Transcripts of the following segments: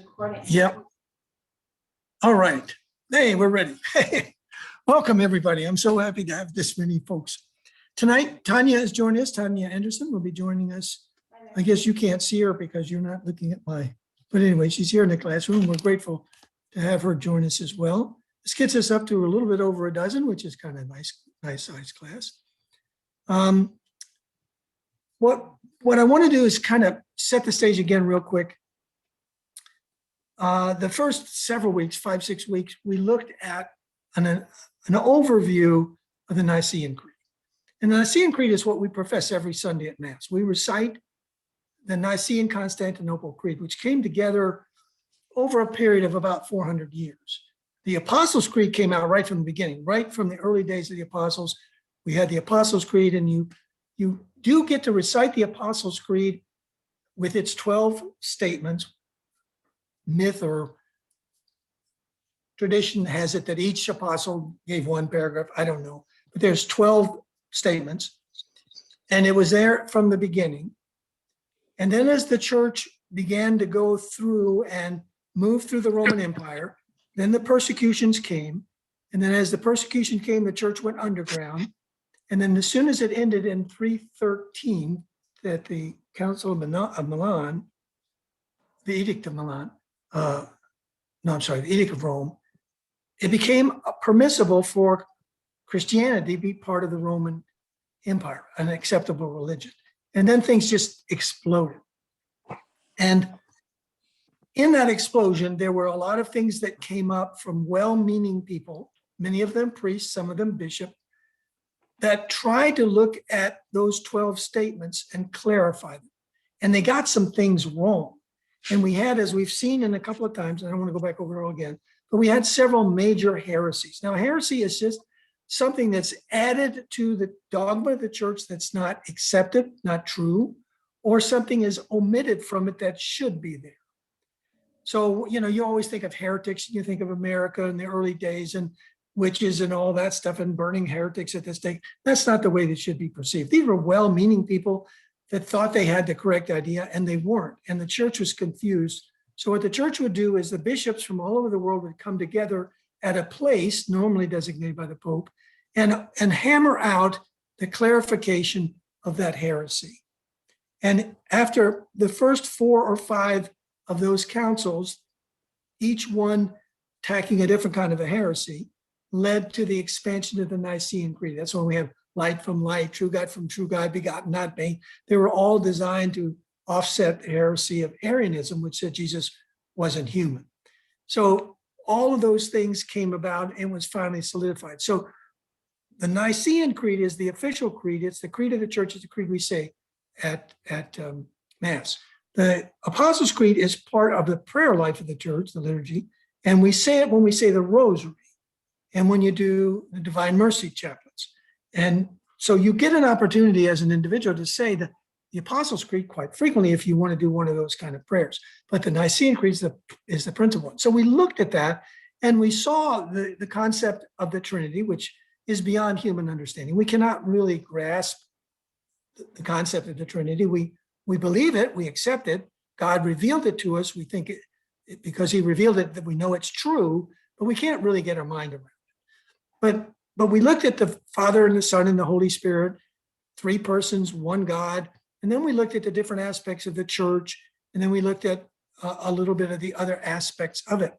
Recording. Yep. All right. Hey, we're ready. Welcome, everybody. I'm so happy to have this many folks. Tonight, Tanya is joining us. Tanya Anderson will be joining us. I guess you can't see her because you're not looking at my, but anyway, she's here in the classroom. We're grateful to have her join us as well. This gets us up to a little bit over a dozen, which is kind of nice size class. What I want to do is kind of set the stage again real quick. The first several weeks, 5-6 weeks, we looked at an overview of the Nicene Creed. And the Nicene Creed is what we profess every Sunday at Mass. We recite the Nicene Constantinople Creed, which came together over a period of about 400 years. The Apostles' Creed came out right from the beginning, right from the early days of the Apostles. We had the Apostles' Creed, and you do get to recite the Apostles' Creed with its 12 statements. Myth or tradition has it that each apostle gave one paragraph. I don't know, but there's 12 statements, and it was there from the beginning. And then as the church began to go through and move through the Roman Empire, then the persecutions came. And then as the persecution came, the church went underground. And then as soon as it ended in 313, that the Council of Milan, the Edict of Milan, the Edict of Rome, it became permissible for Christianity to be part of the Roman Empire, an acceptable religion. And then things just exploded. And in that explosion, there were a lot of things that came up from well-meaning people, many of them priests, some of them bishops, that tried to look at those 12 statements and clarify them. And they got some things wrong. And we had, as we've seen in a couple of times, I don't want to go back over it all again, but we had several major heresies. Now, heresy is just something that's added to the dogma of the church that's not accepted, not true, or something is omitted from it that should be there. So, you always think of heretics, you think of America in the early days and witches and all that stuff and burning heretics at the stake. That's not the way that should be perceived. These were well-meaning people that thought they had the correct idea, and they weren't. And the church was confused. So what the church would do is the bishops from all over the world would come together at a place, normally designated by the Pope, and hammer out the clarification of that heresy. And after the first 4 or 5 of those councils, each one tacking a different kind of a heresy, led to the expansion of the Nicene Creed. That's when we have light from light, true God from true God, begotten, not made. They were all designed to offset the heresy of Arianism, which said Jesus wasn't human. So all of those things came about and was finally solidified. So the Nicene Creed is the official creed. It's the creed of the church. It's the creed we say at Mass. The Apostles' Creed is part of the prayer life of the church, the liturgy, and we say it when we say the Rosary and when you do the Divine Mercy chaplets. And so you get an opportunity as an individual to say the Apostles' Creed quite frequently if you want to do one of those kind of prayers. But the Nicene Creed is the principal one. So we looked at that and we saw the concept of the Trinity, which is beyond human understanding. We cannot really grasp the concept of the Trinity. We believe it, we accept it. God revealed it to us. We think it because he revealed it that we know it's true, but we can't really get our mind around it. But we looked at the Father and the Son and the Holy Spirit, 3 persons, 1 God. And then we looked at the different aspects of the church. And then we looked at a little bit of the other aspects of it.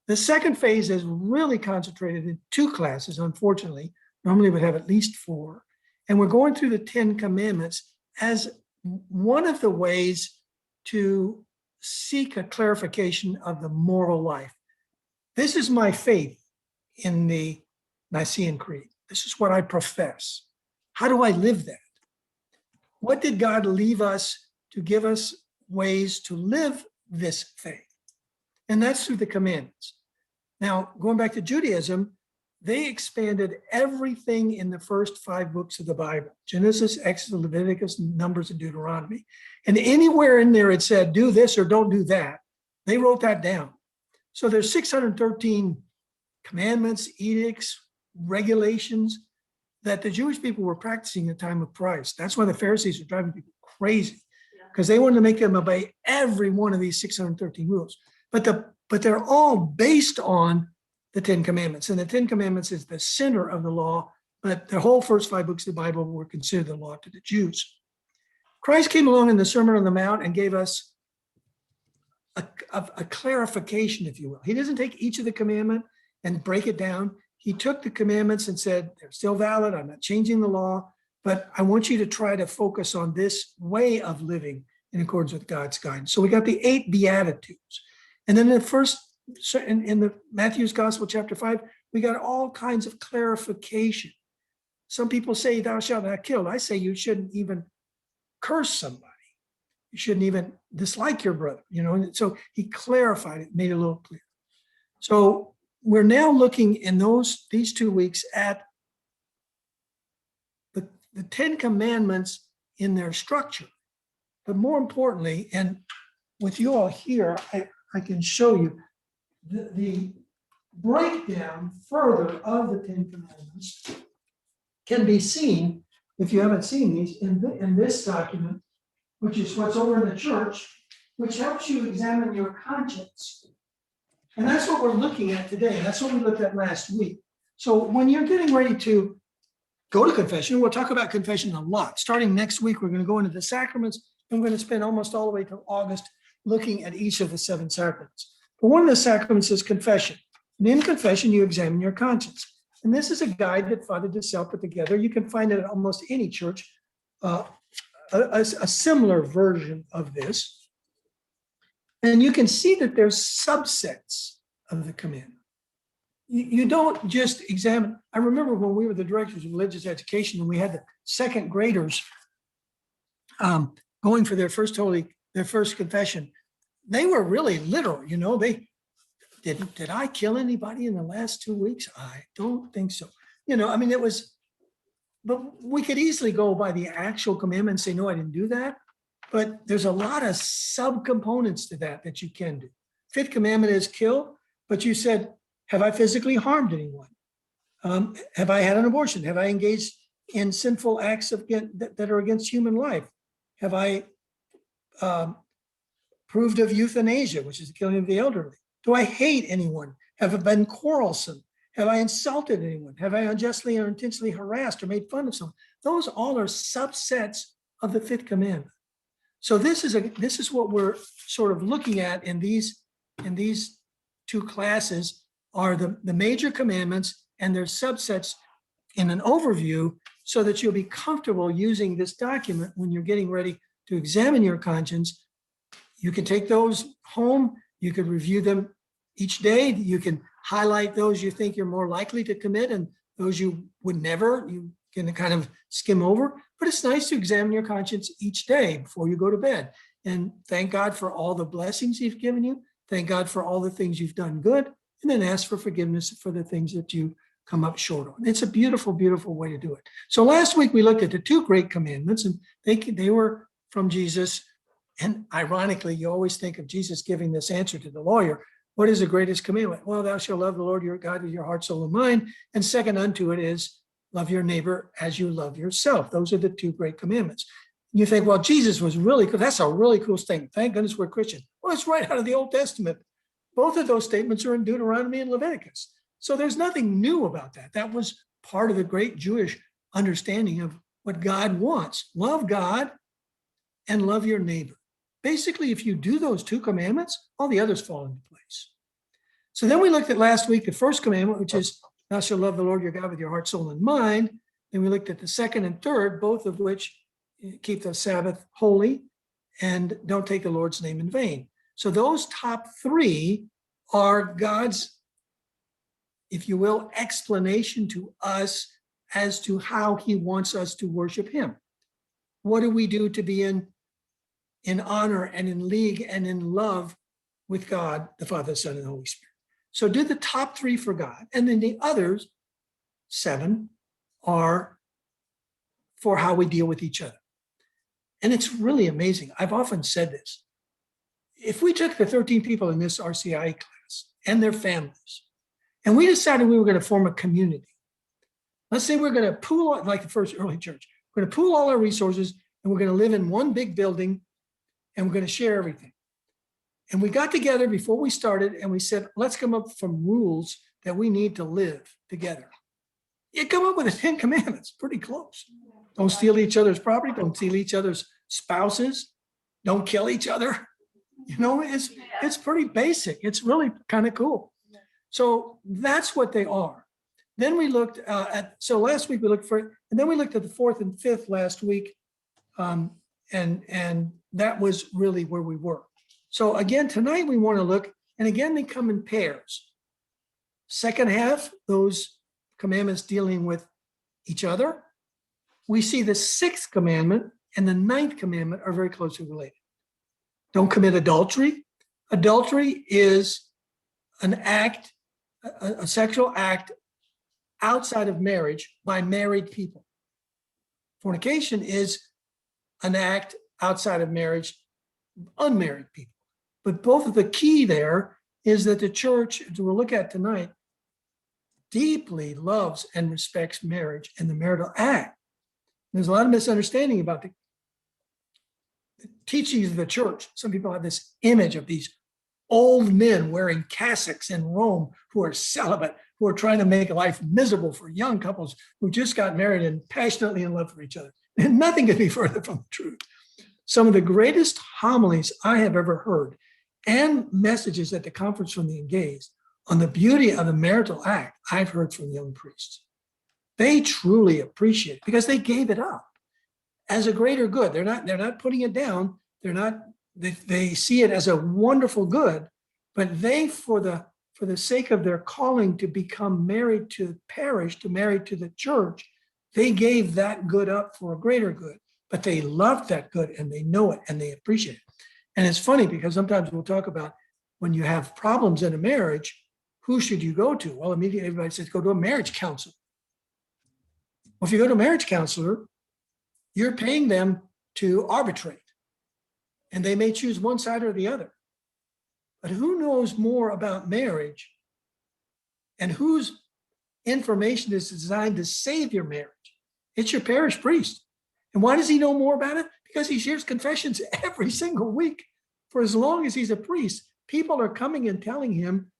The second phase is really concentrated in 2 classes, unfortunately. Normally we'd have at least 4. And we're going through the 10 Commandments as one of the ways to seek a clarification of the moral life. This is my faith in the Nicene Creed. This is what I profess. How do I live that? What did God leave us to give us ways to live this faith? And that's through the commandments. Now, going back to Judaism, they expanded everything in the first 5 books of the Bible: Genesis, Exodus, Leviticus, Numbers, and Deuteronomy. And anywhere in there it said, do this or don't do that. They wrote that down. So there's 613 commandments, edicts, regulations that the Jewish people were practicing at the time of Christ. That's why the Pharisees were driving people crazy, because they wanted to make them obey every one of these 613 rules. but they're all based on the Ten Commandments. And the Ten Commandments is the center of the law, but the whole first 5 books of the Bible were considered the law to the Jews. Christ came along in the Sermon on the Mount and gave us a clarification, if you will. He doesn't take each of the commandment and break it down. He took the commandments and said, they're still valid. I'm not changing the law, but I want you to try to focus on this way of living in accordance with God's guidance. So we got the 8 Beatitudes. And then in the Matthew's Gospel, chapter 5, we got all kinds of clarification. Some people say, thou shalt not kill. I say you shouldn't even curse somebody. You shouldn't even dislike your brother, And so he clarified it, made it a little clear. So we're now looking in these 2 weeks at the 10 Commandments in their structure. But more importantly, and with you all here, I can show you the breakdown further of the 10 Commandments can be seen, if you haven't seen these, in this document, which is what's over in the church, which helps you examine your conscience. And that's what we're looking at today. That's what we looked at last week. So when you're getting ready to go to confession, we'll talk about confession a lot. Starting next week, we're going to go into the sacraments, and we're going to spend almost all the way till August looking at each of the 7 sacraments. But one of the sacraments is confession. And in confession, you examine your conscience. And this is a guide that Father DeSalle put together. You can find it at almost any church, a similar version of this. And you can see that there's subsets of the commandment. You don't just examine. I remember when we were the directors of religious education and we had the second graders going for their first confession. They were really literal, they did I kill anybody in the last 2 weeks? I don't think so. It was, but we could easily go by the actual commandment and say, no, I didn't do that. But there's a lot of subcomponents to that you can do. 5th commandment is kill, but you said, have I physically harmed anyone? Have I had an abortion? Have I engaged in sinful acts that are against human life? Have I approved of euthanasia, which is the killing of the elderly? Do I hate anyone? Have I been quarrelsome? Have I insulted anyone? Have I unjustly or intentionally harassed or made fun of someone? Those all are subsets of the 5th commandment. So this is what we're sort of looking at in these 2 classes are the major commandments and their subsets in an overview so that you'll be comfortable using this document when you're getting ready to examine your conscience. You can take those home. You could review them each day. You can highlight those you think you're more likely to commit and those you would never. You can kind of skim over. But it's nice to examine your conscience each day before you go to bed. And thank God for all the blessings He's given you. Thank God for all the things you've done good. And then ask for forgiveness for the things that you come up short on. It's a beautiful, beautiful way to do it. So last week we looked at the 2 great commandments, and they were from Jesus. And ironically, you always think of Jesus giving this answer to the lawyer. What is the greatest commandment? Well, thou shalt love the Lord your God with your heart, soul, and mind. And second unto it is love your neighbor as you love yourself. Those are the 2 great commandments. You think, well, Jesus was really cool. That's a really cool statement. Thank goodness we're Christian. Well, it's right out of the Old Testament. Both of those statements are in Deuteronomy and Leviticus. So there's nothing new about that. That was part of the great Jewish understanding of what God wants. Love God and love your neighbor. Basically, if you do those 2 commandments, all the others fall into place. So then we looked at last week, the first commandment, which is thou shalt love the Lord your God with your heart, soul, and mind. Then we looked at the second and third, both of which keep the Sabbath holy and don't take the Lord's name in vain. So those top 3 are God's, if you will, explanation to us as to how He wants us to worship Him. What do we do to be in honor and in league and in love with God, the Father, the Son, and the Holy Spirit? So do the top 3 for God. And then the others, 7, are for how we deal with each other. And it's really amazing. I've often said this. If we took the 13 people in this RCI class and their families, and we decided we were going to form a community, let's say we're going to pool, like the first early church, we're going to pool all our resources and we're going to live in one big building and we're going to share everything. And we got together before we started and we said, let's come up with some rules that we need to live together. You come up with the 10 commandments, pretty close. Don't steal each other's property. Don't steal each other's spouses. Don't kill each other. You know, it's pretty basic. It's really kind of cool. So that's what they are. Then we looked so last week we looked for, and then we looked at the 4th and 5th last week. And that was really where we were. So again, tonight we want to look, and again, they come in pairs. Second half, those commandments dealing with each other. We see the 6th commandment and the 9th commandment are very closely related. Don't commit adultery. Adultery is an act, a sexual act outside of marriage by married people. Fornication is an act outside of marriage, unmarried people. But both of the key there is that the church, as we'll look at tonight, deeply loves and respects marriage and the marital act. There's a lot of misunderstanding about the teachings of the church. Some people have this image of these old men wearing cassocks in Rome who are celibate, who are trying to make life miserable for young couples who just got married and passionately in love for each other. And nothing could be further from the truth. Some of the greatest homilies I have ever heard and messages at the conference from the engaged on the beauty of the marital act I've heard from young priests. They truly appreciate it because they gave it up as a greater good. They're not putting it down. They see it as a wonderful good, but they, for the sake of their calling to become married to the parish, to marry to the church, they gave that good up for a greater good. But they love that good and they know it and they appreciate it. And it's funny because sometimes we'll talk about when you have problems in a marriage, who should you go to? Well, immediately everybody says, go to a marriage counselor. Well, if you go to a marriage counselor, you're paying them to arbitrate. And they may choose one side or the other. But who knows more about marriage and whose information is designed to save your marriage? It's your parish priest. And why does he know more about it? Because he shares confessions every single week. For as long as he's a priest, people are coming and telling him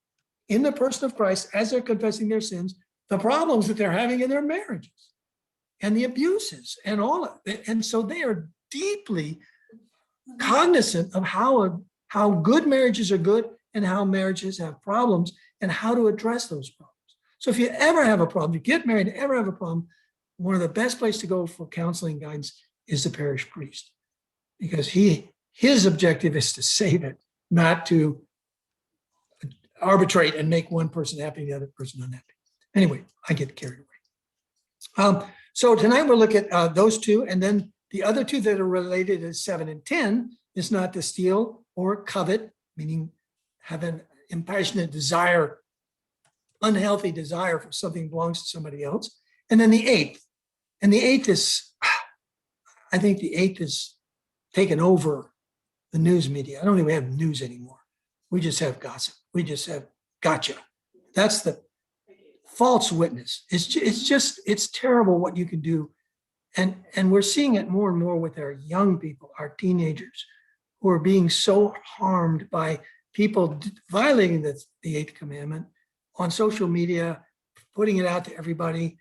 in the person of Christ, as they're confessing their sins, the problems that they're having in their marriages and the abuses and all of it. And so they are deeply cognizant of how good marriages are good and how marriages have problems and how to address those problems. So if you ever have a problem, you get married, ever have a problem, one of the best places to go for counseling guidance is the parish priest, because his objective is to save it, not to arbitrate and make one person happy and the other person unhappy. Anyway, I get carried away. So tonight we'll look at those two, and then the other two that are related is 7 and 10 is not to steal or covet, meaning have an impassionate desire, unhealthy desire for something belongs to somebody else. And then the 8th. And the 8th is, I think the 8th is taken over the news media. I don't think we have news anymore. We just have gossip. We just have gotcha. That's the false witness. It's terrible what you can do. And we're seeing it more and more with our young people, our teenagers, who are being so harmed by people violating the 8th commandment on social media, putting it out to everybody,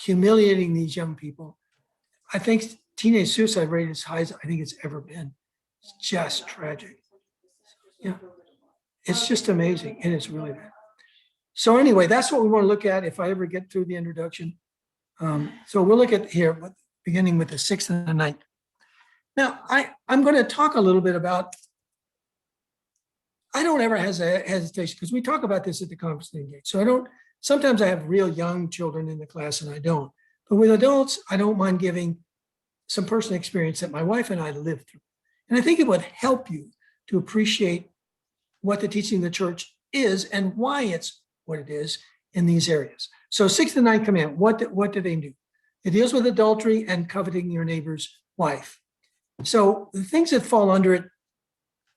humiliating these young people. I think teenage suicide rate is high as I think it's ever been. It's just tragic. Yeah, it's just amazing, and it's really bad. So anyway, that's what we want to look at if I ever get through the introduction. So we'll look at here, beginning with the 6th and the 9th. Now, I'm going to talk a little bit about, I don't ever have a hesitation, because we talk about this at the conference engage. So sometimes I have real young children in the class and I don't. But with adults, I don't mind giving some personal experience that my wife and I lived through. And I think it would help you to appreciate what the teaching of the church is and why it's what it is in these areas. So 6th and 9th commandment, what do they do? It deals with adultery and coveting your neighbor's wife. So the things that fall under it,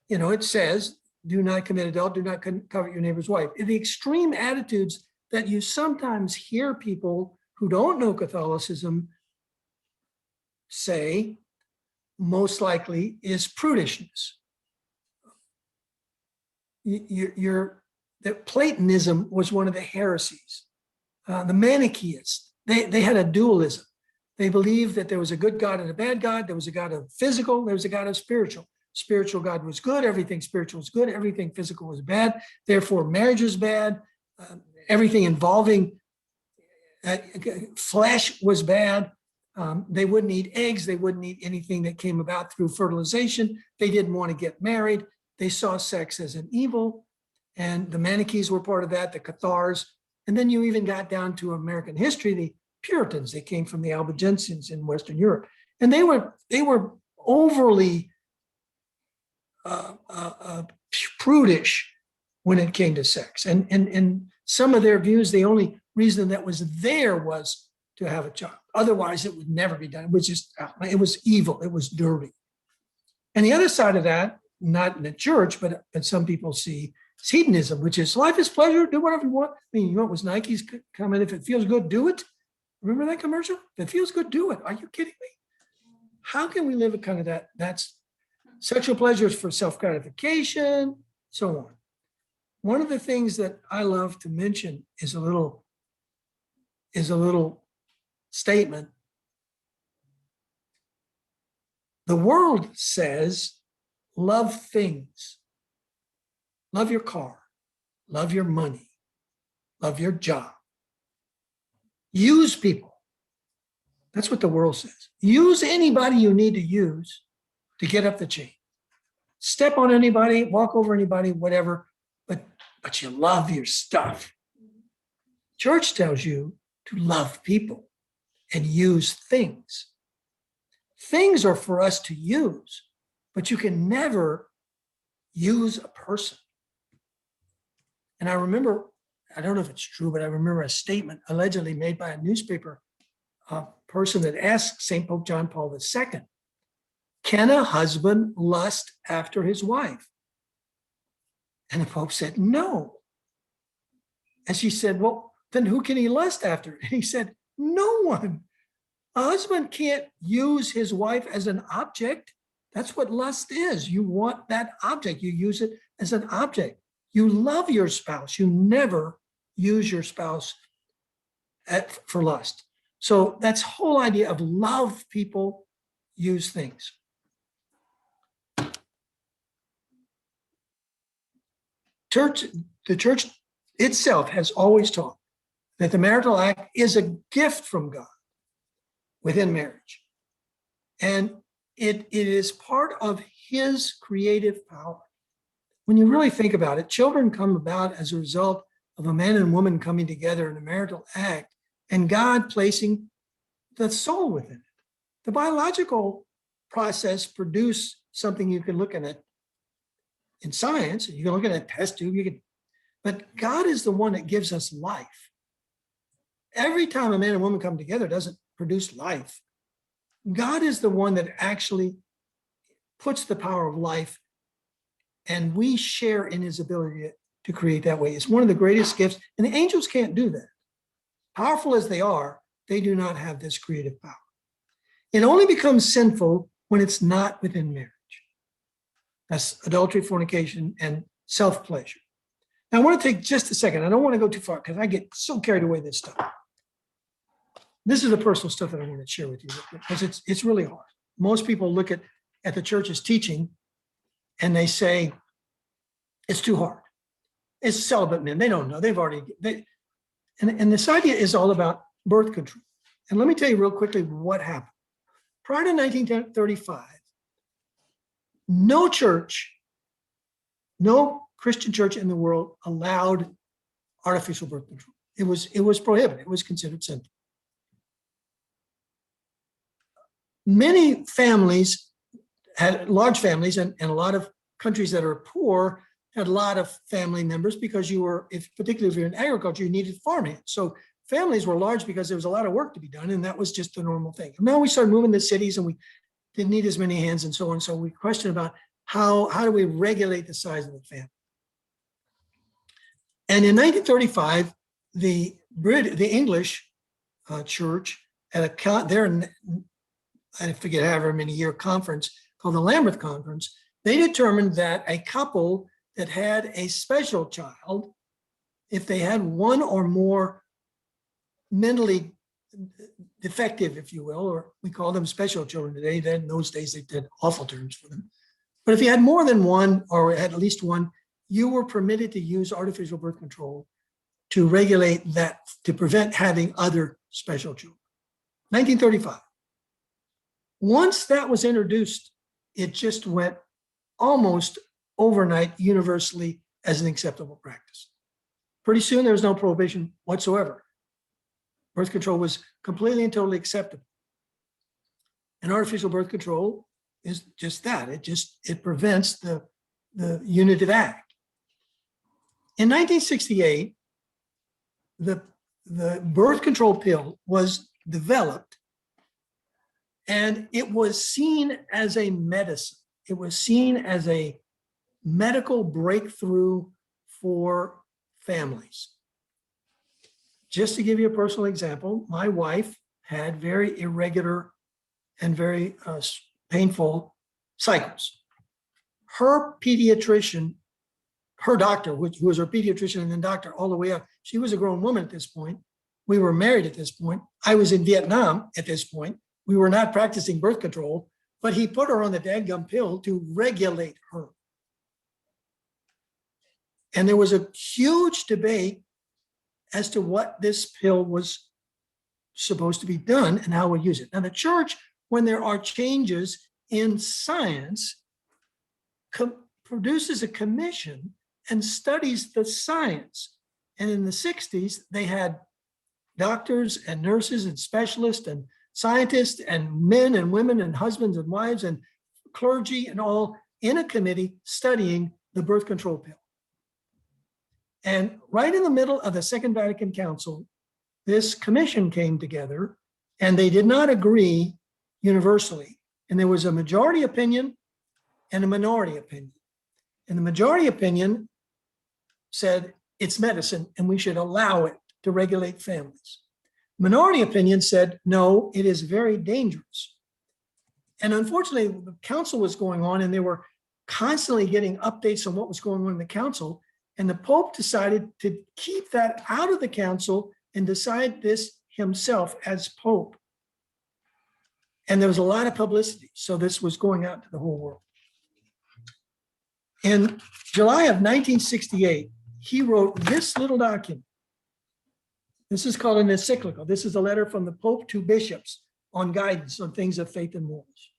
it says, do not commit adultery, do not covet your neighbor's wife. The extreme attitudes that you sometimes hear people who don't know Catholicism say, most likely, is prudishness. that Platonism was one of the heresies. The Manichaeists, they had a dualism. They believed that there was a good God and a bad God. There was a God of physical, there was a God of spiritual. Spiritual God was good, everything spiritual was good, everything physical was bad. Therefore, marriage was bad. Everything involving flesh was bad. They wouldn't eat eggs. They wouldn't eat anything that came about through fertilization. They didn't want to get married. They saw sex as an evil. And the Manichaees were part of that, the Cathars. And then you even got down to American history, the Puritans. They came from the Albigensians in Western Europe. And they were overly prudish when it came to sex. And some of their views, the only reason that was there was to have a child. Otherwise, it would never be done. It was evil. It was dirty. And the other side of that, not in the church, but some people see, is hedonism, which is life is pleasure, do whatever you want. I mean, you know, it was Nike's comment, if it feels good, do it. Remember that commercial? If it feels good, do it. Are you kidding me? How can we live a kind of that? That's sexual pleasures for self-gratification, so on. One of the things that I love to mention is a little statement. The world says, love things. Love your car. Love your money. Love your job. Use people. That's what the world says. Use anybody you need to use to get up the chain. Step on anybody, walk over anybody, whatever, but you love your stuff. Church tells you to love people and use things. Things are for us to use, but you can never use a person. And I remember, I don't know if it's true, but I remember a statement allegedly made by a newspaper person that asked St. Pope John Paul II, can a husband lust after his wife? And the Pope said, no. And she said, well, then who can he lust after? And he said, no one. A husband can't use his wife as an object. That's what lust is. You want that object. You use it as an object. You love your spouse. You never use your spouse for lust. So that's whole idea of love people, use things. The church itself has always taught that the marital act is a gift from God within marriage. And it is part of his creative power. When you really think about it, children come about as a result of a man and woman coming together in a marital act and God placing the soul within it. The biological process produces something you can look at it in science. You can look at a test tube, but God is the one that gives us life. Every time a man and woman come together, it doesn't produce life. God is the one that actually puts the power of life, and we share in his ability to create that way. It's one of the greatest gifts, and the angels can't do that. Powerful as they are, they do not have this creative power. It only becomes sinful when it's not within marriage. That's adultery, fornication, and self-pleasure. Now, I want to take just a second. I don't want to go too far because I get so carried away with this stuff. This is the personal stuff that I want to share with you because it's really hard. Most people look at the church's teaching and they say, it's too hard. It's celibate men. They don't know. And this idea is all about birth control. And let me tell you real quickly what happened. Prior to 1935, no Christian church in the world allowed artificial birth control. It was prohibited. It was considered sinful. Many families had large families, and a lot of countries that are poor had a lot of family members because particularly if you're in agriculture, you needed farmhands. So families were large because there was a lot of work to be done, and that was just the normal thing. And now we started moving to cities, and we didn't need as many hands and so on. So we question about how do we regulate the size of the family? And in 1935, the English church at I forget however many year conference called the Lambeth Conference, they determined that a couple that had a special child, if they had one or more mentally defective, if you will, or we call them special children today, then in those days they did awful terms for them. But if you had more than one or had at least one, you were permitted to use artificial birth control to regulate that, to prevent having other special children. 1935. Once that was introduced, it just went almost overnight universally as an acceptable practice. Pretty soon there was no prohibition whatsoever. Birth control was completely and totally acceptable. And artificial birth control is just that. It prevents the unitive act. In 1968, the birth control pill was developed, and it was seen as a medicine. It was seen as a medical breakthrough for families. Just to give you a personal example, my wife had very irregular and very painful cycles. Her pediatrician, her doctor, who was her pediatrician and then doctor all the way up, she was a grown woman at this point. We were married at this point. I was in Vietnam at this point. We were not practicing birth control, but he put her on the dadgum pill to regulate her. And there was a huge debate as to what this pill was supposed to be done and how we use it. Now, the church, when there are changes in science, produces a commission and studies the science. And in the 60s, they had doctors and nurses and specialists and scientists and men and women and husbands and wives and clergy and all in a committee studying the birth control pill. And right in the middle of the Second Vatican Council, this commission came together and they did not agree universally. And there was a majority opinion and a minority opinion. And the majority opinion said it's medicine and we should allow it to regulate families. Minority opinion said, no, it is very dangerous. And unfortunately, the council was going on and they were constantly getting updates on what was going on in the council. And the Pope decided to keep that out of the council and decide this himself as Pope. And there was a lot of publicity. So this was going out to the whole world. In July of 1968, he wrote this little document. This is called an encyclical. This is a letter from the Pope to bishops on guidance on things of faith and morals.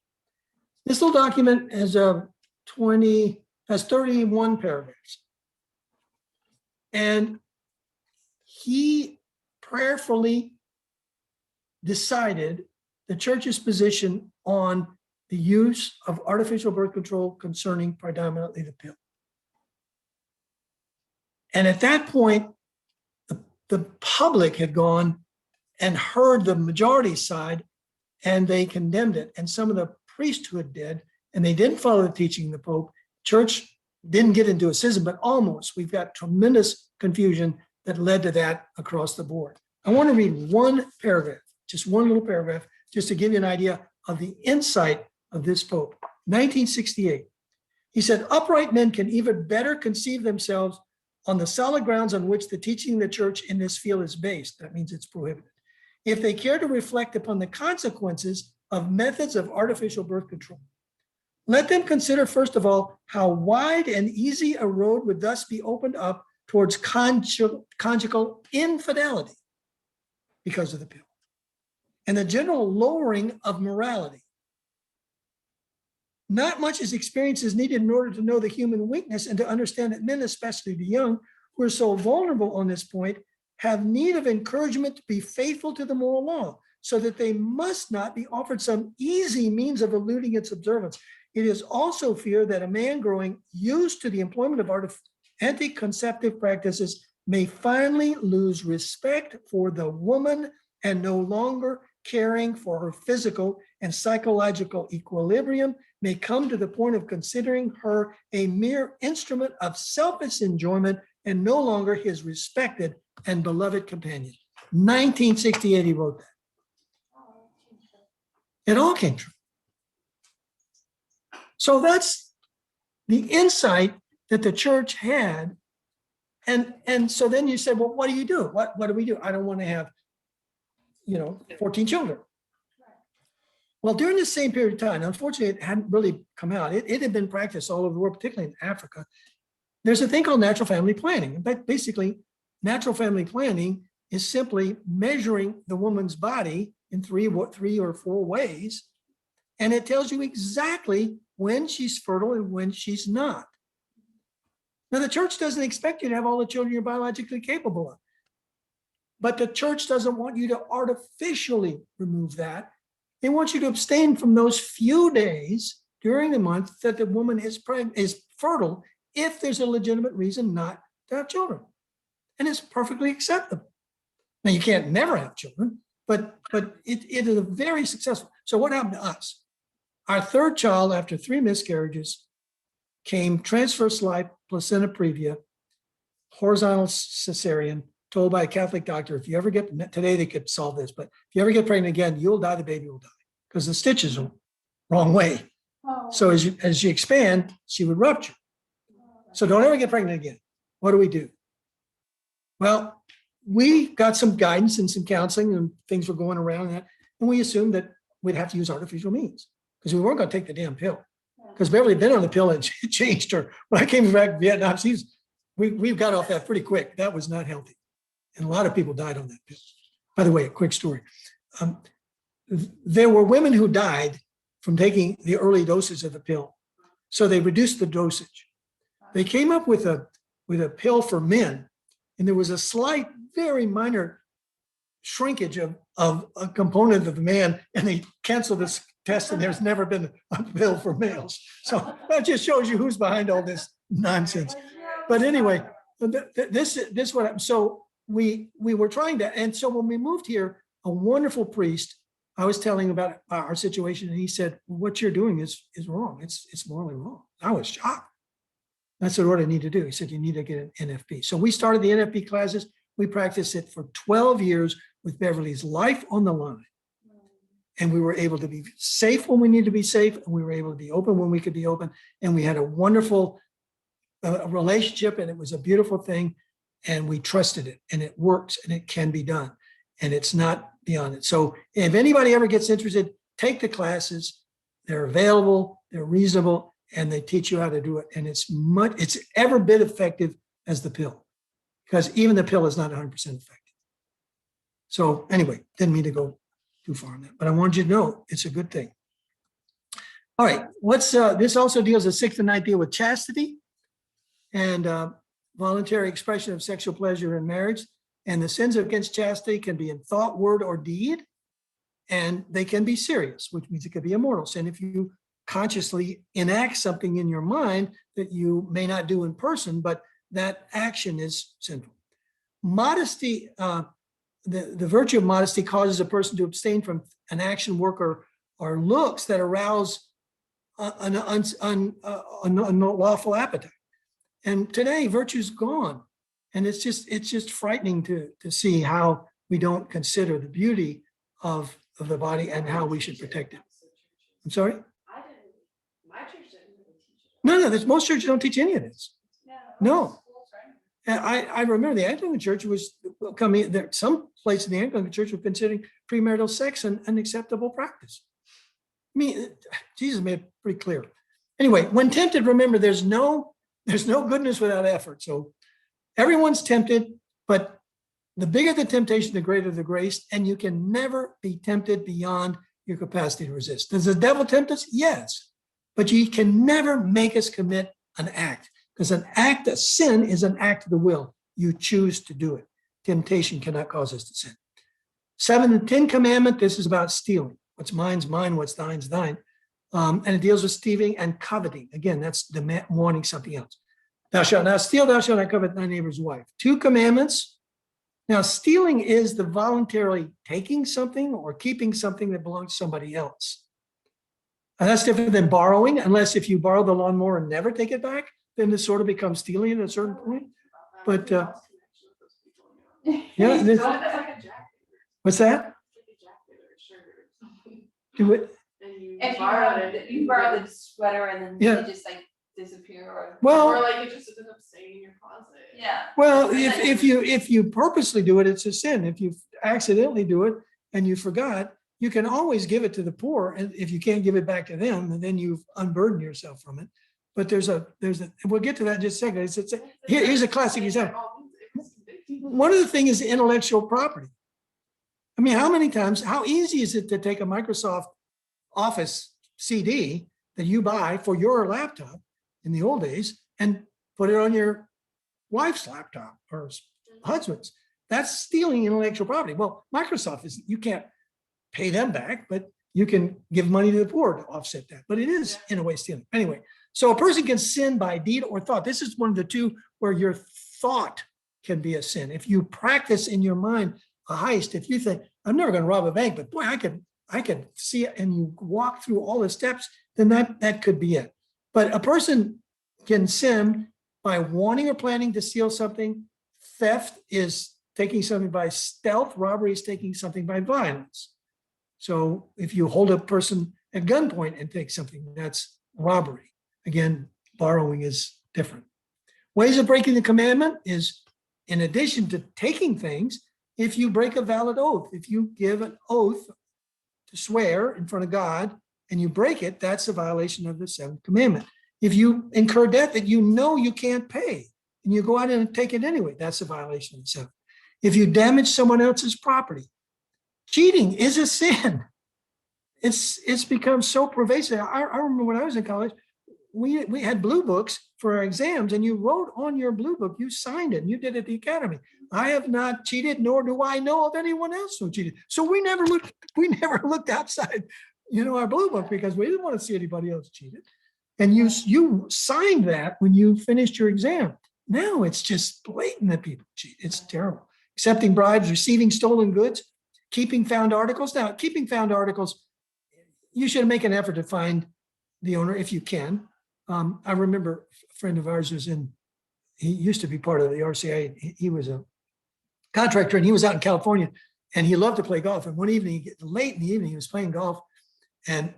This little document has 31 paragraphs. And he prayerfully decided the church's position on the use of artificial birth control concerning predominantly the pill. And at that point, the public had gone and heard the majority side and they condemned it. And some of the priesthood did, and they didn't follow the teaching of the Pope. Church didn't get into a schism, but almost. We've got tremendous confusion that led to that across the board. I want to read one paragraph, just one little paragraph, just to give you an idea of the insight of this Pope. 1968, he said, upright men can even better conceive themselves on the solid grounds on which the teaching of the church in this field is based. That means it's prohibited. If they care to reflect upon the consequences of methods of artificial birth control, let them consider, first of all, how wide and easy a road would thus be opened up towards conjugal infidelity because of the pill, and the general lowering of morality. Not much experience is needed in order to know the human weakness and to understand that men, especially the young, who are so vulnerable on this point, have need of encouragement to be faithful to the moral law, so that they must not be offered some easy means of eluding its observance. It is also feared that a man growing used to the employment of anti-conceptive practices may finally lose respect for the woman and no longer caring for her physical and psychological equilibrium, may come to the point of considering her a mere instrument of selfish enjoyment and no longer his respected and beloved companion. 1968, he wrote that. It all came true. So that's the insight that the church had. And so then you said, well, what do you do? What do we do? I don't want to have, 14 children. Well, during the same period of time, unfortunately, it hadn't really come out. It had been practiced all over the world, particularly in Africa. There's a thing called natural family planning. But basically, natural family planning is simply measuring the woman's body in three or four ways. And it tells you exactly when she's fertile and when she's not. Now, the church doesn't expect you to have all the children you're biologically capable of. But the church doesn't want you to artificially remove that. They want you to abstain from those few days during the month that the woman is fertile if there's a legitimate reason not to have children. And it's perfectly acceptable. Now, you can't never have children, but it is a very successful. So what happened to us? Our third child, after 3 miscarriages, came transverse life, placenta previa, horizontal cesarean, told by a Catholic doctor, if you ever get, today they could solve this, but if you ever get pregnant again, you'll die, the baby will die, because the stitches are wrong way. Oh. So as you expand, she would rupture. So don't ever get pregnant again. What do we do? Well, we got some guidance and some counseling, and things were going around that, and we assumed that we'd have to use artificial means because we weren't going to take the damn pill. Because Beverly had been on the pill and it changed her. When I came back from Vietnam, we got off that pretty quick. That was not healthy. And a lot of people died on that pill. By the way, a quick story. There were women who died from taking the early doses of the pill. So they reduced the dosage. They came up with a pill for men, and there was a slight, very minor shrinkage of a component of the man, and they canceled this test, and there's never been a pill for males. So that just shows you who's behind all this nonsense. But anyway, this what happened. So we were trying to, and so when we moved here, a wonderful priest, I was telling about our situation, and he said, what you're doing is wrong. It's morally wrong. I was shocked. I said, what do I need to do? He said, you need to get an NFP. So we started the NFP classes. We practiced it for 12 years with Beverly's life on the line. And we were able to be safe when we needed to be safe, and we were able to be open when we could be open. And we had a wonderful relationship, and it was a beautiful thing. And we trusted it, and it works, and it can be done. And it's not beyond it. So if anybody ever gets interested, take the classes. They're available, they're reasonable, and they teach you how to do it. And it's every bit effective as the pill, because even the pill is not 100% effective. So anyway, didn't mean to go too far on that, but I wanted you to know it's a good thing. All right, this also deals, the 6th and 9th deal with chastity and voluntary expression of sexual pleasure in marriage. And the sins against chastity can be in thought, word, or deed, and they can be serious, which means it could be a mortal sin if you consciously enact something in your mind that you may not do in person, but that action is sinful. Modesty, the virtue of modesty causes a person to abstain from an action, work, or looks that arouse an unlawful appetite. And today, virtue's gone. And it's just frightening to see how we don't consider the beauty of the body and how we should protect it. I'm sorry? My church didn't really teach it. No, most churches don't teach any of this. No. And I remember the Anglican church was coming there. Some place in the Anglican church were considering premarital sex an unacceptable practice. I mean, Jesus made it pretty clear. Anyway, when tempted, remember there's no goodness without effort. So everyone's tempted, but the bigger the temptation, the greater the grace, and you can never be tempted beyond your capacity to resist. Does the devil tempt us? Yes, but you can never make us commit an act, because an act of sin is an act of the will. You choose to do it. Temptation cannot cause us to sin. 7 and 10 commandment, this is about stealing. What's mine's mine, what's thine's thine. And it deals with stealing and coveting. Again, that's wanting something else. Thou shalt not steal, thou shalt not covet thy neighbor's wife. 2 commandments. Now, stealing is the voluntarily taking something or keeping something that belongs to somebody else. And that's different than borrowing, unless if you borrow the lawnmower and never take it back, then this sort of becomes stealing at a certain point. But yeah, what's that? Do it. If you borrow the sweater and then Yeah. they just like disappear or Well- or like it just ends up staying in your closet. Yeah. Well, And if you purposely do it, it's a sin. If you accidentally do it and you forgot, you can always give it to the poor. And if you can't give it back to them, then you've unburdened yourself from it. But we'll get to that in just a second. Here's a classic example. One of the things is intellectual property. I mean, how easy is it to take a Microsoft Office CD that you buy for your laptop in the old days and put it on your wife's laptop or husband's? That's stealing intellectual property. Well, Microsoft you can't pay them back, but you can give money to the poor to offset that. But it is in a way stealing. Anyway, so a person can sin by deed or thought. This is one of the two where your thought can be a sin. If you practice in your mind a heist, if you think, I'm never going to rob a bank, but boy, I could see it, and you walk through all the steps, then that could be it. But a person can sin by wanting or planning to steal something. Theft is taking something by stealth. Robbery is taking something by violence. So if you hold a person at gunpoint and take something, that's robbery. Again, borrowing is different. Ways of breaking the commandment is, in addition to taking things, if you break a valid oath, if you give an oath to swear in front of God and you break it, that's a violation of the seventh commandment. If you incur debt that you know you can't pay and you go out and take it anyway, that's a violation of the seventh. If you damage someone else's property, cheating is a sin. It's become so pervasive. I remember when I was in college, we had blue books for our exams, and you wrote on your blue book, you signed it, and you did it at the academy. I have not cheated, nor do I know of anyone else who cheated. So we never looked outside, our blue book, because we didn't want to see anybody else cheated. And you signed that when you finished your exam. Now it's just blatant that people cheat. It's terrible. Accepting bribes, receiving stolen goods, keeping found articles. Now, keeping found articles, you should make an effort to find the owner if you can. I remember a friend of ours he used to be part of the Rcia. He was a contractor, and he was out in California, and he loved to play golf. And one evening, late in the evening, he was playing golf, and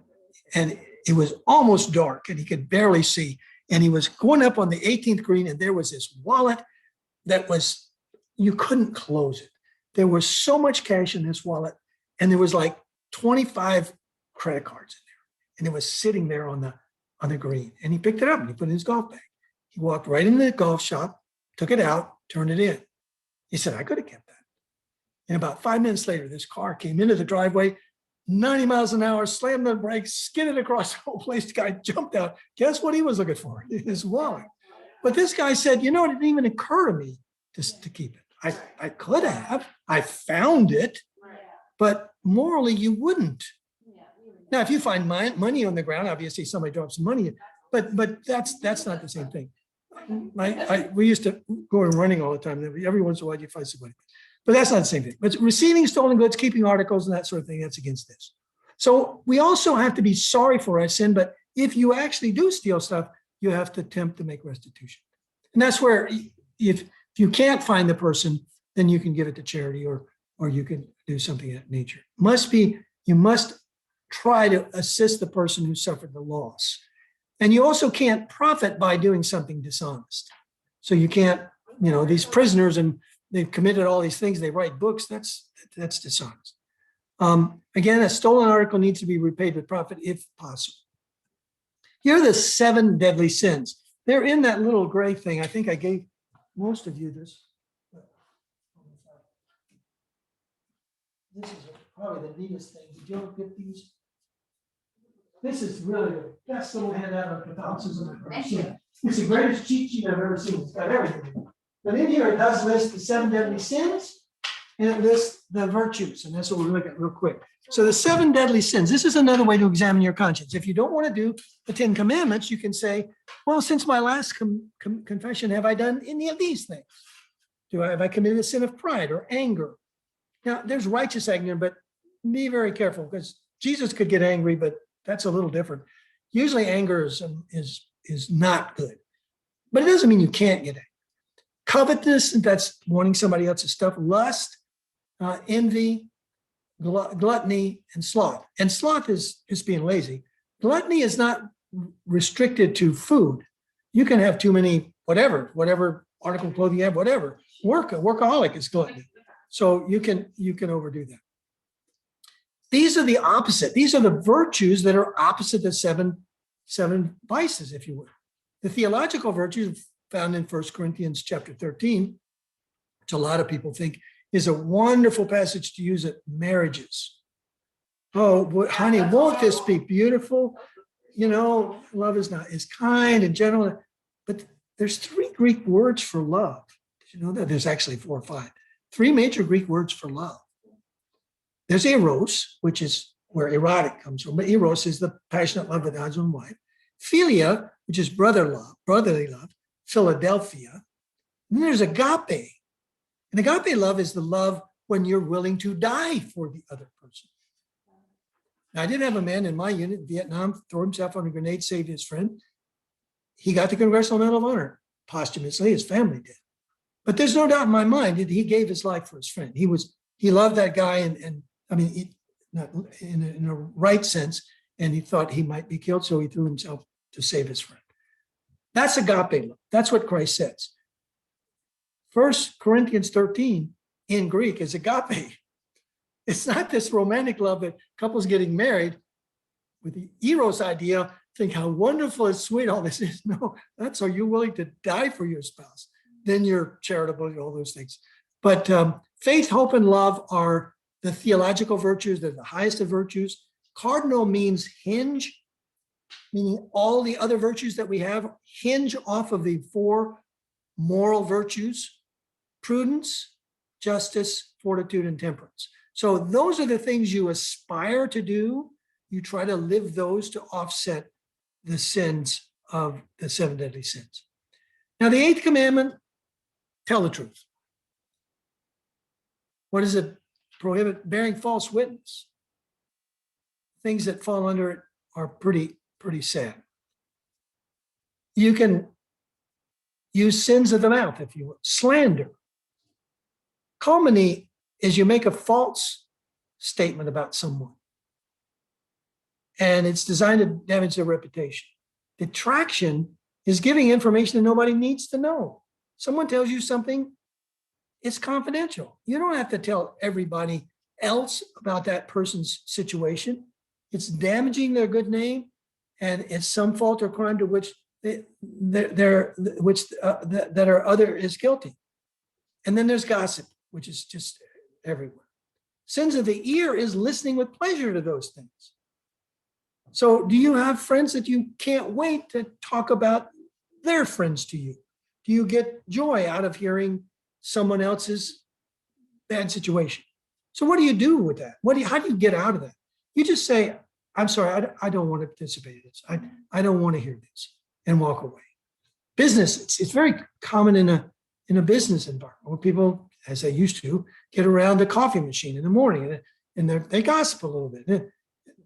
it was almost dark, and he could barely see. And he was going up on the 18th green, and there was this wallet that you couldn't close it. There was so much cash in this wallet, and there was like 25 credit cards in there, and it was sitting there on the green. And he picked it up and he put it in his golf bag. He walked right into the golf shop, took it out, turned it in. He said, I could have kept that. And about 5 minutes later, this car came into the driveway, 90 miles an hour, slammed the brakes, skidded across the whole place. The guy jumped out. Guess what he was looking for? His wallet. But this guy said, it didn't even occur to me to keep it. I could have. I found it, but morally you wouldn't. Now, if you find money on the ground, obviously somebody drops some money, but that's not the same thing. We used to go and running all the time. Every once in a while you find somebody, but that's not the same thing. But receiving stolen goods, keeping articles, and that sort of thing, that's against this. So we also have to be sorry for our sin, but if you actually do steal stuff, you have to attempt to make restitution. And that's where if you can't find the person, then you can give it to charity or you can do something of that nature. You must try to assist the person who suffered the loss. And you also can't profit by doing something dishonest. So you can't, these prisoners, and they've committed all these things, they write books, that's dishonest. Again, a stolen article needs to be repaid with profit if possible. Here are the 7 deadly sins. They're in that little gray thing. I think I gave most of you this. This is probably the neatest thing. Did you ever get these? This is really the best little handout on Catholicism I've ever seen. It's the greatest cheat sheet I've ever seen. It's got everything in it. But in here, it does list the 7 deadly sins, and it lists the virtues. And that's what we'll look at real quick. So the 7 deadly sins, this is another way to examine your conscience. If you don't want to do the 10 commandments, you can say, well, since my last confession, have I done any of these things? Have I committed a sin of pride or anger? Now, there's righteous anger, but be very careful, because Jesus could get angry, but that's a little different. Usually anger is not good, but it doesn't mean you can't get angry. Covetousness, that's wanting somebody else's stuff. Lust, envy, gluttony, and sloth. And sloth is being lazy. Gluttony is not restricted to food. You can have too many, whatever article of clothing you have, whatever. Workaholic is gluttony. So you can overdo that. These are the opposite. These are the virtues that are opposite the seven vices, if you will. The theological virtues found in 1 Corinthians chapter 13, which a lot of people think is a wonderful passage to use at marriages. Oh, honey, won't this be beautiful? You know, love is kind and gentle. But there's 3 Greek words for love. Did you know that? There's actually 4 or 5. 3 major Greek words for love. There's eros, which is where erotic comes from. But eros is the passionate love of the husband and wife. Philia, which is brotherly love. Philadelphia. And then there's agape. And agape love is the love when you're willing to die for the other person. Now, I did have a man in my unit in Vietnam throw himself on a grenade, saved his friend. He got the Congressional Medal of Honor posthumously. His family did. But there's no doubt in my mind that he gave his life for his friend. He loved that guy, and I mean, not in a right sense, and he thought he might be killed, so he threw himself to save his friend. That's agape love. That's what Christ says. 1 Corinthians 13 in Greek is agape. It's not this romantic love that couples getting married with the eros idea, think how wonderful and sweet all this is. No, that's, are you willing to die for your spouse? Then you're charitable and all those things. But faith, hope, and love are the theological virtues. They're the highest of virtues. Cardinal means hinge, meaning all the other virtues that we have hinge off of the 4 moral virtues: prudence, justice, fortitude, and temperance. So those are the things you aspire to do. You try to live those to offset the sins of the 7 deadly sins. Now, the 8th commandment, tell the truth. What does it prohibit? Bearing false witness. Things that fall under it are pretty sad. You can use sins of the mouth, if you will. Slander. Calumny is you make a false statement about someone, and it's designed to damage their reputation. Detraction is giving information that nobody needs to know. Someone tells you something, it's confidential. You don't have to tell everybody else about that person's situation. It's damaging their good name, and it's some fault or crime to which that our other is guilty. And then there's gossip, which is just everywhere. Sins of the ear is listening with pleasure to those things. So do you have friends that you can't wait to talk about their friends to you? Do you get joy out of hearing someone else's bad situation? So what do you do with that? How do you get out of that? You just say, I'm sorry, I don't want to participate in this. I don't want to hear this, and walk away. Business, it's very common in a business environment where people, as they used to, get around the coffee machine in the morning and they gossip a little bit.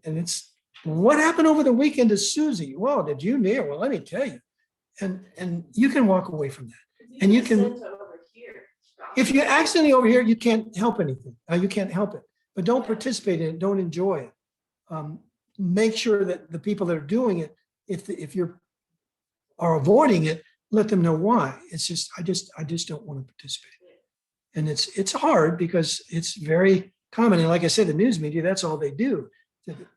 And it's, what happened over the weekend to Susie? Well, did you hear? Well, let me tell you. And you can walk away from that. And you can, if you accidentally overhear, you can't help anything. You can't help it. But don't participate in it. Don't enjoy it. Make sure that the people that are doing it, if you are avoiding it, let them know why. It's just, I just don't want to participate. And it's hard because it's very common. And like I said, the news media, that's all they do.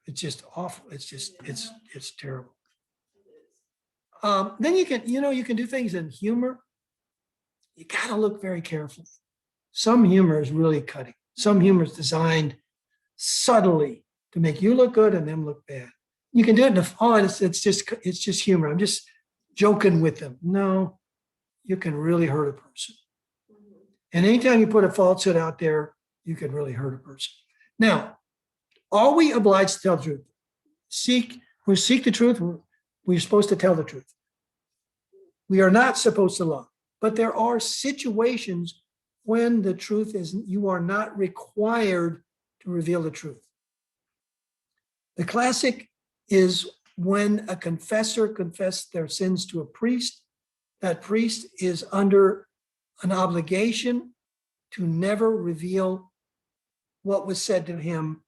It's just awful. It's terrible. Then you can do things in humor. You got to look very carefully. Some humor is really cutting. Some humor is designed subtly to make you look good and them look bad. You can do it it's just humor. I'm just joking with them. No, you can really hurt a person. And anytime you put a falsehood out there, you can really hurt a person. Now, are we obliged to tell the truth? We seek the truth. We're supposed to tell the truth. We are not supposed to lie. But there are situations when the truth is, you are not required to reveal the truth. The classic is when a confessor confessed their sins to a priest. That priest is under an obligation to never reveal what was said to him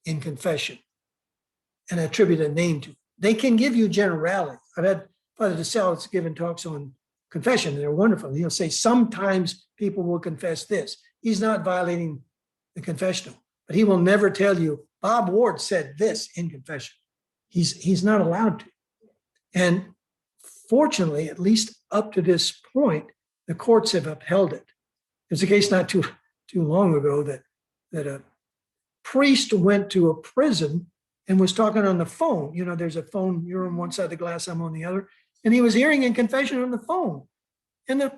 in confession and attribute a name to it. They can give you generality. I've had Father DeSalle has given talks on confession, and they're wonderful. He'll say, sometimes people will confess this. He's not violating the confessional, but he will never tell you, Bob Ward said this in confession. He's not allowed to. And fortunately, at least up to this point, the courts have upheld it. There's a case not too long ago that a priest went to a prison and was talking on the phone. You know, there's a phone, you're on one side of the glass, I'm on the other. And he was hearing in confession on the phone. And the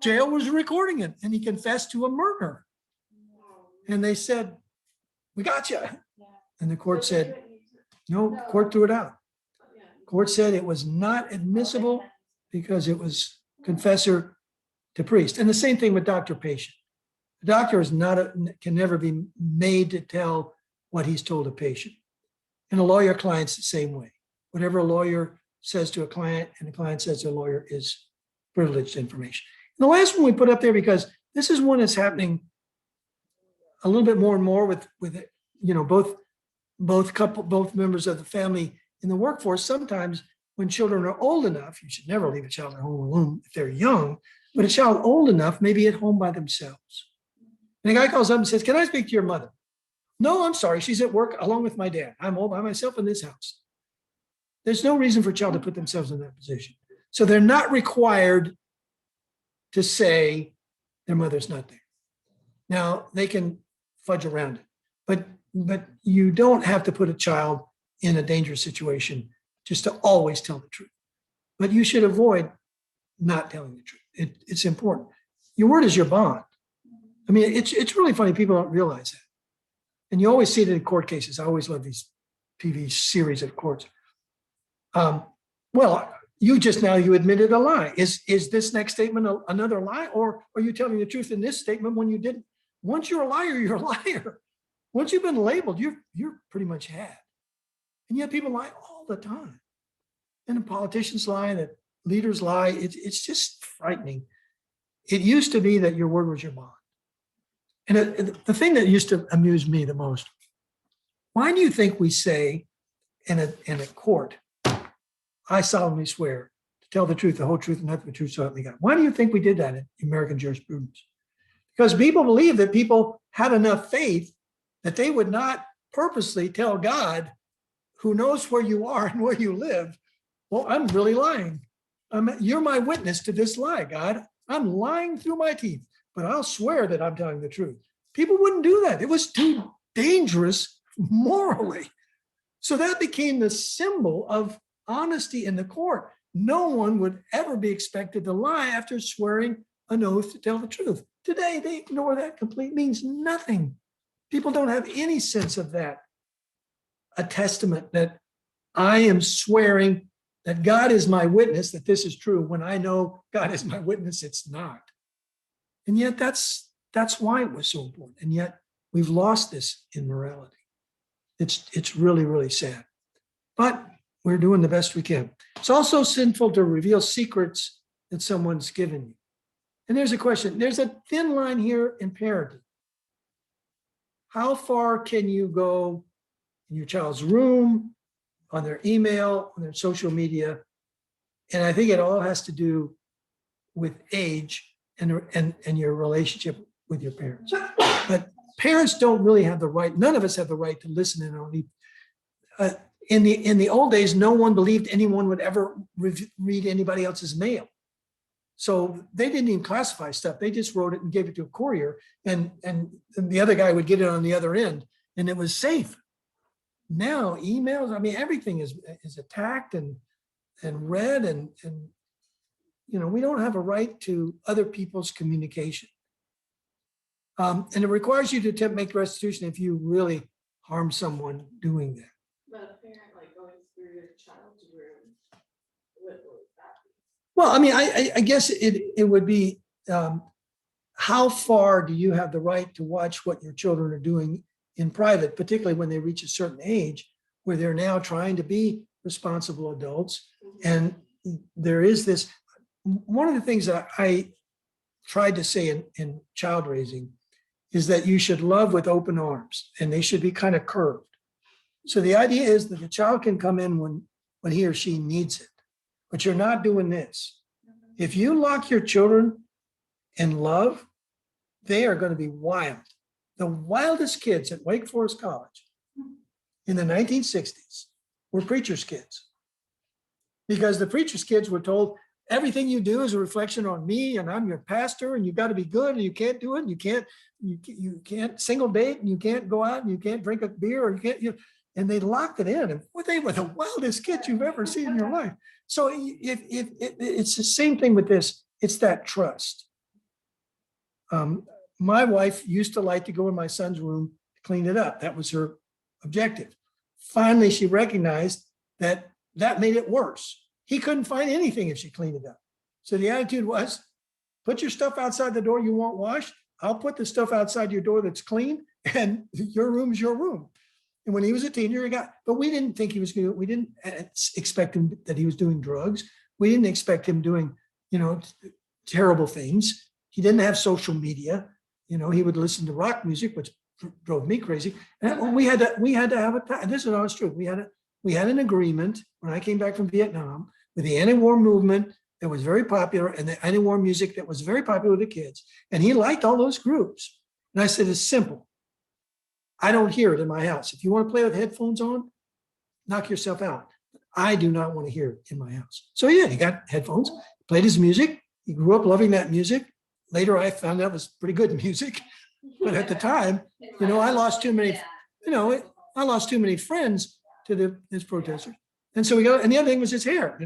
jail was recording it. And he confessed to a murder. And they said, we got you. And the court said, no, court threw it out. Court said it was not admissible because it was confessor to priest. And the same thing with doctor-patient. The doctor is can never be made to tell what he's told a patient. And a lawyer-client's the same way. Whatever a lawyer says to a client and the client says to a lawyer is privileged information. And the last one we put up there, because this is one that's happening a little bit more and more with both members of the family in the workforce. Sometimes when children are old enough, you should never leave a child at home alone if they're young, but a child old enough may be at home by themselves. And a guy calls up and says, can I speak to your mother? No, I'm sorry, she's at work along with my dad. I'm all by myself in this house. There's no reason for a child to put themselves in that position. So they're not required to say their mother's not there. Now, they can fudge around it, but you don't have to put a child in a dangerous situation just to always tell the truth. But you should avoid not telling the truth. It's important. Your word is your bond. I mean, it's really funny. People don't realize that. And you always see it in court cases. I always love these TV series of courts. Well, you admitted a lie. Is this next statement another lie? Or are you telling the truth in this statement when you didn't? Once you're a liar, you're a liar. Once you've been labeled, you're pretty much had. And yet people lie all the time. And the politicians lie, and the leaders lie. It's just frightening. It used to be that your word was your bond. And the thing that used to amuse me the most, why do you think we say in a court, I solemnly swear to tell the truth, the whole truth, and nothing but the truth, so help me God? Why do you think we did that in American jurisprudence? Because people believe that people had enough faith that they would not purposely tell God, who knows where you are and where you live, well, I'm really lying. You're my witness to this lie, God. I'm lying through my teeth, but I'll swear that I'm telling the truth. People wouldn't do that. It was too dangerous morally. So that became the symbol of honesty in the court. No one would ever be expected to lie after swearing an oath to tell the truth. Today, they ignore that completely. Means nothing. People don't have any sense of that. A testament that I am swearing that God is my witness that this is true, when I know God is my witness, it's not. And yet that's why it was so important. And yet we've lost this in morality. It's really, really sad. But we're doing the best we can. It's also sinful to reveal secrets that someone's given you. And there's a question. There's a thin line here in parenting. How far can you go in your child's room, on their email, on their social media? And I think it all has to do with age and your relationship with your parents. But parents don't really have the right, none of us have the right to listen in on in the old days, no one believed anyone would ever read anybody else's mail. So they didn't even classify stuff. They just wrote it and gave it to a courier, and the other guy would get it on the other end, and it was safe. Now emails, I mean, everything is attacked and read, and we don't have a right to other people's communication. And it requires you to make restitution if you really harm someone doing that. But a parent like going through your child's room, what would that be? Well, I mean, I guess it would be, how far do you have the right to watch what your children are doing in private, particularly when they reach a certain age where they're now trying to be responsible adults. And there is this, one of the things that I tried to say in child raising is that you should love with open arms, and they should be kind of curved. So the idea is that the child can come in when he or she needs it. but you're not doing this. If you lock your children in love, they are going to be wild. The wildest kids at Wake Forest College in the 1960s were preachers' kids. Because the preachers' kids were told, everything you do is a reflection on me, and I'm your pastor, and you got to be good, and you can't do it, and you can't single date, and you can't go out, and you can't drink a beer, or you can't, and they locked it in. And they were the wildest kids you've ever seen in your life. So if it's the same thing with this, it's that trust. My wife used to like to go in my son's room to clean it up. That was her objective. Finally, she recognized that made it worse. He couldn't find anything if she cleaned it up. So the attitude was, put your stuff outside the door you want washed. I'll put the stuff outside your door that's clean, and your room's your room. And when he was a teenager, but we didn't think he was going to, we didn't expect him that he was doing drugs. We didn't expect him doing, terrible things. He didn't have social media. He would listen to rock music, which drove me crazy. And we had to have and this is honest truth. We had an agreement when I came back from Vietnam with the anti-war movement that was very popular, and the anti-war music that was very popular with the kids. And he liked all those groups. And I said, it's simple. I don't hear it in my house. If you want to play with headphones on, knock yourself out. I do not want to hear it in my house. So yeah, he got headphones, played his music. He grew up loving that music. Later, I found out it was pretty good music. But at the time, I lost too many, I lost too many friends to his protesters. And so and the other thing was his hair,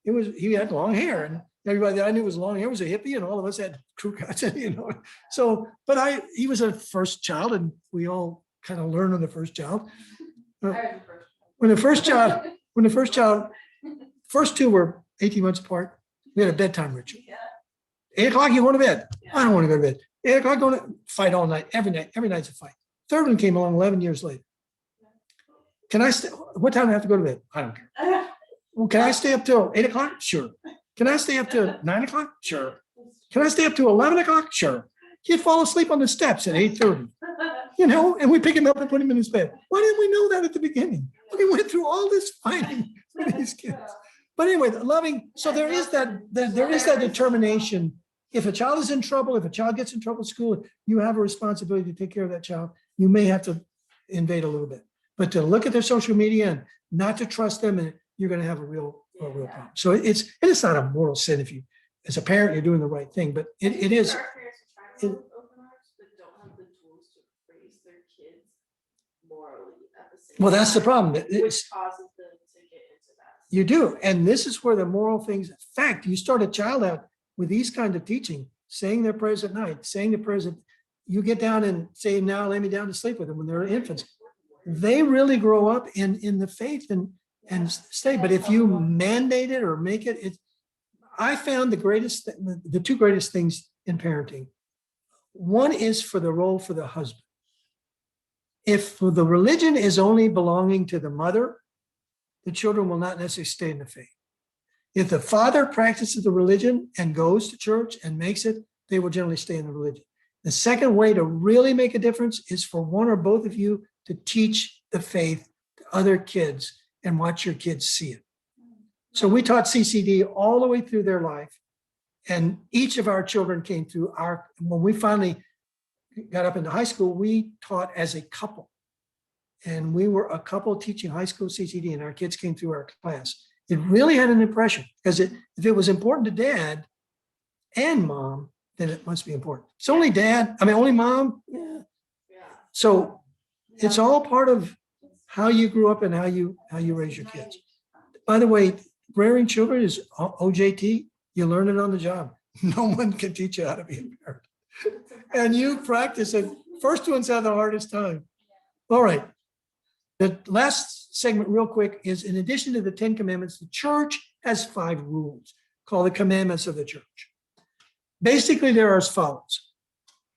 he had long hair, and everybody that I knew was long hair was a hippie, and all of us had crew cuts, So, but he was a first child, and we all kind of learned on the first child. When the first child, first two were 18 months apart, we had a bedtime ritual. 8 o'clock, you go to bed. I don't want to go to bed. 8 o'clock, going to fight all night. Every night's a fight. Third one came along 11 years later. Can I stay? What time do I have to go to bed? I don't care. Well, can I stay up till 8 o'clock? Sure. Can I stay up till 9 o'clock? Sure. Can I stay up till 11 o'clock? Sure. He'd fall asleep on the steps at 8:30, and we pick him up and put him in his bed. Why didn't we know that at the beginning? We went through all this fighting for these kids. But anyway, loving. So there is that determination. If a child is in trouble, if a child gets in trouble at school, you have a responsibility to take care of that child. You may have to invade a little bit, but to look at their social media and not to trust them, and you're going to have a real problem. So it's not a moral sin if you, as a parent, you're doing the right thing, but it is. Our parents are trying to open arms, but don't have the tools to raise their kids morally at the same time. Well, that's the problem. Which causes them to get into that. You do, and this is where the moral things. In fact, you start a child out with these kind of teaching, saying their prayers at night, saying the prayers. You get down and say, "Now lay me down to sleep" with them when they're infants. They really grow up in the faith and stay. But if you mandate it or make it, I found the two greatest things in parenting. One is for the role for the husband. If the religion is only belonging to the mother, the children will not necessarily stay in the faith. If the father practices the religion and goes to church and makes it, they will generally stay in the religion. The second way to really make a difference is for one or both of you to teach the faith to other kids and watch your kids see it. So we taught CCD all the way through their life, and each of our children came through when we finally got up into high school, we taught as a couple. And we were a couple teaching high school CCD, and our kids came through our class. It really had an impression, because if it was important to dad and mom, then it must be important. It's only only mom. Yeah. So it's all part of how you grew up and how you raise your kids. By the way, rearing children is OJT. You learn it on the job. No one can teach you how to be a parent. And you practice it. First ones have the hardest time. All right. The last segment, real quick, is in addition to the 10 commandments, the church has 5 rules called the commandments of the church. Basically, they're as follows: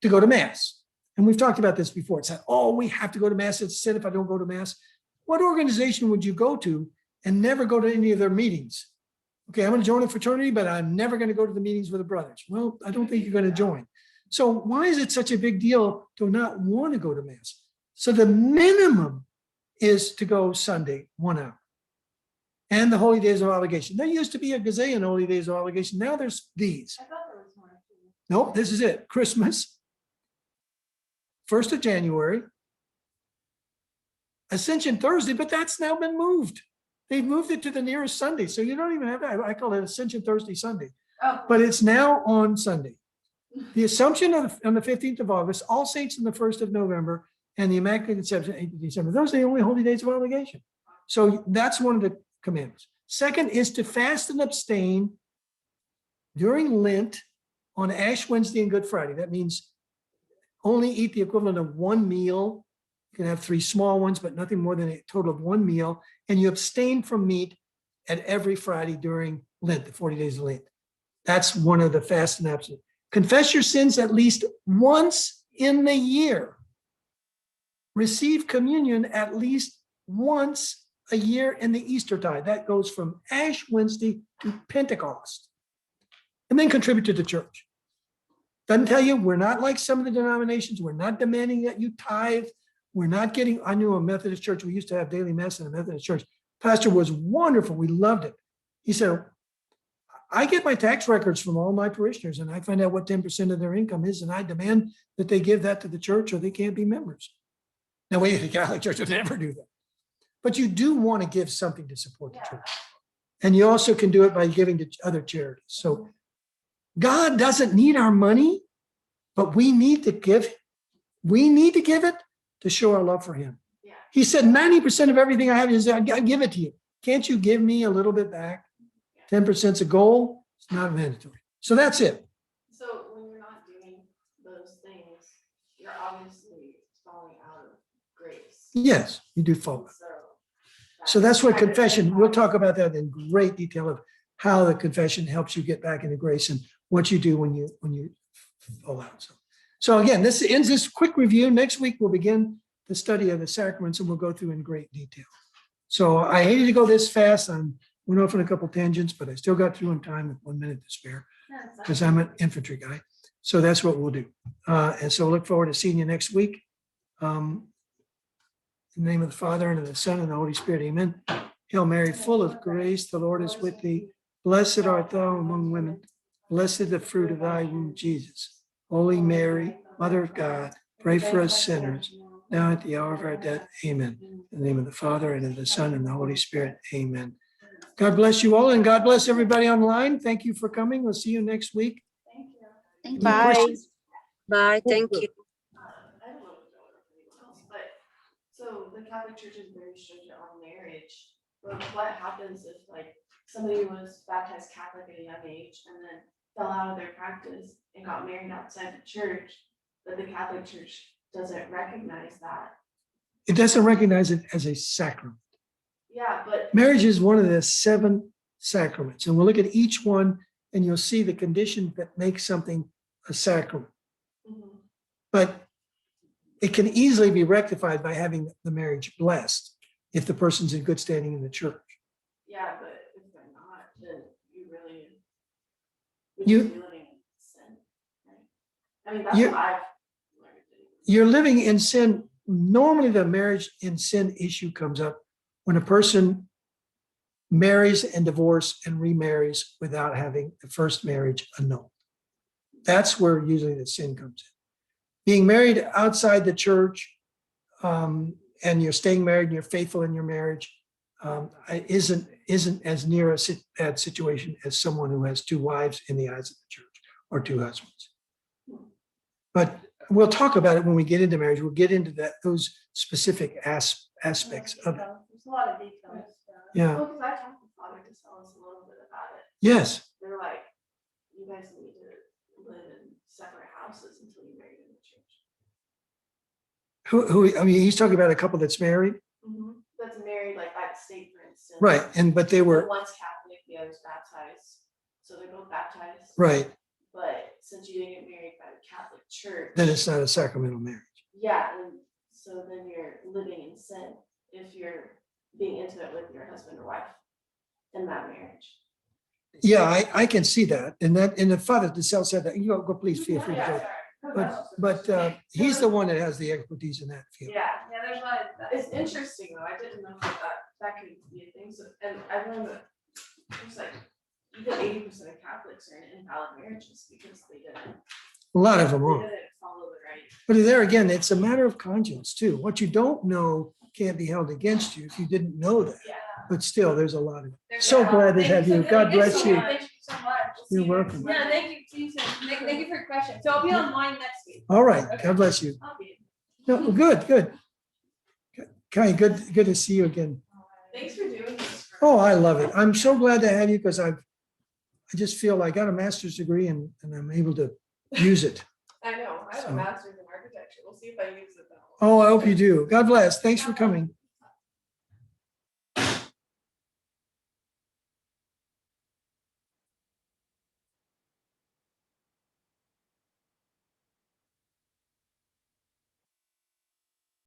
to go to Mass. And we've talked about this before. It's like, we have to go to Mass. It's a sin if I don't go to Mass. What organization would you go to and never go to any of their meetings? Okay, I'm going to join a fraternity, but I'm never going to go to the meetings with the brothers. Well, I don't think you're going to join. So why is it such a big deal to not want to go to Mass? So the minimum is to go Sunday, 1 hour. and the holy days of obligation. There used to be a gazillion holy days of obligation. Now there's these. I thought there was more too. Nope, this is it. Christmas, 1st of January, Ascension Thursday, but that's now been moved. They've moved it to the nearest Sunday. So you don't even have that. I call it Ascension Thursday Sunday, Oh, but it's now on Sunday. The Assumption on the 15th of August, All Saints on the 1st of November, and the Immaculate Conception, 8th of December. Those are the only holy days of obligation. So that's one of the commandments. Second is to fast and abstain during Lent on Ash Wednesday and Good Friday. That means only eat the equivalent of one meal. You can have 3 small ones, but nothing more than a total of 1 meal. And you abstain from meat at every Friday during Lent, the 40 days of Lent. That's one of the fast and abstinence. Confess your sins at least once in the year. Receive communion at least once a year in the Eastertide. That goes from Ash Wednesday to Pentecost. And then contribute to the church. Doesn't tell you, we're not like some of the denominations. We're not demanding that you tithe. We're not getting, I knew a Methodist church, we used to have daily mass in a Methodist church. Pastor was wonderful. We loved it. He said, I get my tax records from all my parishioners and I find out what 10% of their income is. And I demand that they give that to the church or they can't be members. Now, we, the Catholic Church would never do that. But you do want to give something to support the church. And you also can do it by giving to other charities. So God doesn't need our money, but we need to give. We need to give it to show our love for him. yeah. He said, 90% of everything I have is I give it to you. Can't you give me a little bit back? 10% is a goal. It's not mandatory. So that's it. So when you're not doing those things, you're obviously falling out of grace. Yes, you do fall. So So that's what kind of confession, we'll talk about that in great detail of how the confession helps you get back into grace and what you do when you fall out. So again, this ends this quick review. Next week, we'll begin the study of the sacraments and we'll go through in great detail. So I hated to go this fast. I went off on a couple tangents, but I still got through in time with 1 minute to spare because I'm an infantry guy. So that's what we'll do. And so look forward to seeing you next week. In the name of the Father and of the Son and the Holy Spirit, amen. Hail Mary, full of grace, the Lord is with thee. Blessed art thou among women. Blessed the fruit of thy womb, Jesus. Holy Mary, Mother of God, pray for us sinners, now at the hour of our death. Amen. In the name of the Father and of the Son and the Holy Spirit. Amen. God bless you all and God bless everybody online. Thank you for coming. We'll see you next week. Thank you. Thank Any you. questions? Bye. Thank you. I don't know if anyone else, but so the Catholic Church is very strict on marriage. But what happens if like somebody was baptized Catholic at a young age and then fell out of their practice and got married outside the church, but the Catholic Church doesn't recognize that? It doesn't recognize it as a sacrament. Yeah, but Marriage is one of the 7 sacraments, and we'll look at each one and you'll see the condition that makes something a sacrament. mhm. But it can easily be rectified by having the marriage blessed if the person's in good standing in the church. Yeah, but if they're not, then you really You- would just be living in sin, right? I mean, that's You- what I've learned. You're living in sin. Normally, the marriage in sin issue comes up when a person marries and divorces and remarries without having the first marriage annulled. That's where usually the sin comes in. Being married outside the church, and you're staying married and you're faithful in your marriage, isn't as near a bad situation as someone who has 2 wives in the eyes of the church or 2 husbands. But we'll talk about it when we get into marriage. We'll get into those specific aspects of it. There's a lot of details. Yeah. Well, because I talked to Father to tell us a little bit about it. Yes. They're like, you guys need to live in separate houses until you're married in the church. I mean, he's talking about a couple that's married, That's married like by the state, for instance. right? But they were One's Catholic, the other's baptized. So they're both baptized. right. But since you didn't get married by the Catholic Church. Then it's not a sacramental marriage. Yeah, and so then you're living in sin if you're being intimate with your husband or wife in that marriage. Yeah, I can see that. And the Father DeSalle said that. You go, please feel free to go. But he's the one that has the expertise in that field. Yeah, there's a lot of, it's interesting though, I didn't know that that could be a thing, so, and I learned that there's like, even 80% of Catholics are in invalid marriages because A lot of them they are. didn't follow the right. But there again, it's a matter of conscience too. What you don't know can't be held against you if you didn't know that. Yeah. But still, there's a lot of, There's so a lot. glad to Thank have you you. so- God thank bless so you. much. Thank you so much. We'll see You're you next welcome. Monday. Yeah, thank you. See you soon. Thank you for your question. So I'll be online next week. All right. God bless you. I'll be- No, good. Okay, good to see you again. Thanks for doing this. Oh, I love it. I'm so glad to have you because I just feel I got a master's degree and I'm able to use it. I know, I have So- a master's in architecture. We'll see if I use it though. Oh, I hope you do. God bless. Thanks for coming.